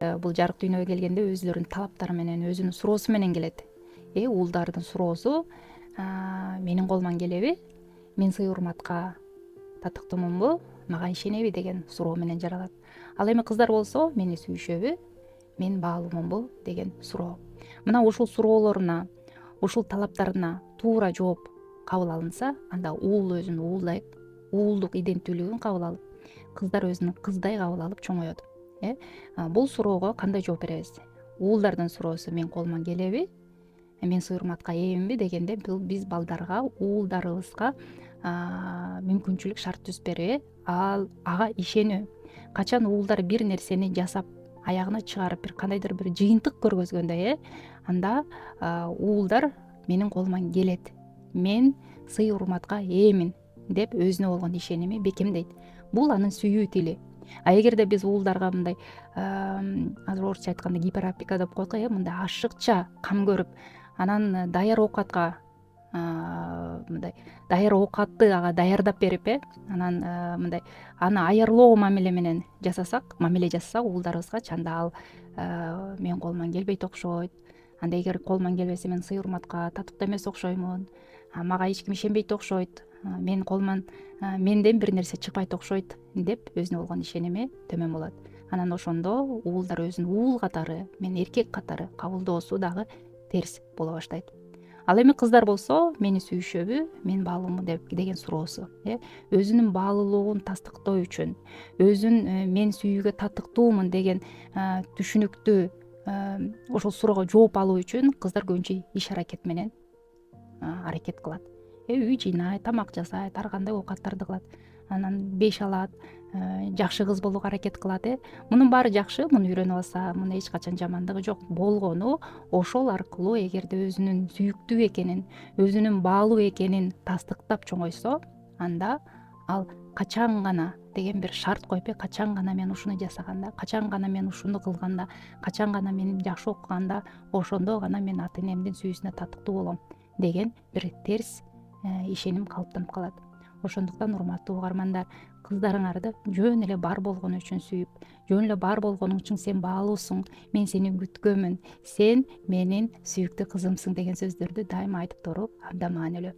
бул жарык дүйнөгө келгенде өзлөрүнүн талаптары менен, өзүнүн суроосу менен келет. Уулдардын суроосу менин колуман келеби, мен сый урматка татыктуумунбу, мага ишенеби деген суроо менен жаралат. Ал эми кыздар болсо мени сүйүшөбү, мен баалуумунбу деген суроо. Мына ушул суроолоруна, ушул талаптарына туура жооп кабыл алынса, анда уул өзүнүн уулдук иденттүүлүгүн кабыл алып, кыздар өзүнүн кыздай кабыл алып чоңоет. Бул суроого кандай жооп беребиз? Уулдардын суроосу мен колуман келеби, мен сый урматка ээминби дегенде, бул биз балдарга, уулдарыбызга мүмкүнчүлүк, шарт түзүп берип, ага ишенүү. Качан уулдар бир нерсени жасап, аягына чыгарып, бир кандайдыр бир жыйынтык көргөзгөндө, анда уулдар менин колуман келет, мен сый урматка ээмин деп өзүнө болгон ишеними бекемдейт. Бул анын сүйүү тили. А эгерде биз уулдарга мындай азыр орусча айтканда гиперопека деп коет го, мындай ашыкча кам көрүп, анан даяр оокатка мындай даяр оокатты ага даярдап берип, анан мындай аны аярлоо мамиле менен мамиле жасасак уулдарыбызгачы, анда ал менин колуман келбейт окшойт. Анда эгер колуман келбесе, мен сый урматка татыктуу эмес окшоймун, мага эч ким ишенбейт окшойт, менден бир нерсе чыкпайт окшойт деп өзүнө болгон ишеними төмөн болот. Анан ошондо уулдар өзүн уул катары, мен эркек катары кабылдоосу дагы терс боло баштайт. Ал эми кыздар болсо мени сүйүшөбү, мен баалуумун деген суроосу. Өзүнүн баалуулугун тастыктоо үчүн, мен сүйүүгө татыктуумун деген түшүнүктү ошол суроого жооп алуу үчүн кыздар көбүнчө иш аракет менен аракет кылат. Үй жыйнайт, тамак жасайт, ар кандай оокаттарды кылат, анан беш алат, жакшы кыз болууга аракет кылат. Мунун баары жакшы, муну үйрөнүп алса, мунун эч качан жамандыгы жок. Болгону ошол аркылуу эгерде өзүнүн сүйүктүү экенин, өзүнүн баалуу экенин тастыктап чоңойсо, анда ал качан гана деген бир шарт коюп, качан гана мен ушуну жасаганда, качан гана мен ушуну кылганда, качан гана мен жакшы окуганда, ошондо гана мен ата энемдин сүйүүсүнө татыктуу болом деген бир терс ишеним калыптанып калат. Ошондуктан урматтуу угармандар, кыздарыңарды жөн эле бар болгону үчүн сүйүп, жөн эле бар болгонуң үчүн сен баалуусуң, мен сени күткөнмүн, сен менин сүйүктүү кызымсың деген сөздөрдү дайыма айтып туруу абдан маанилүү.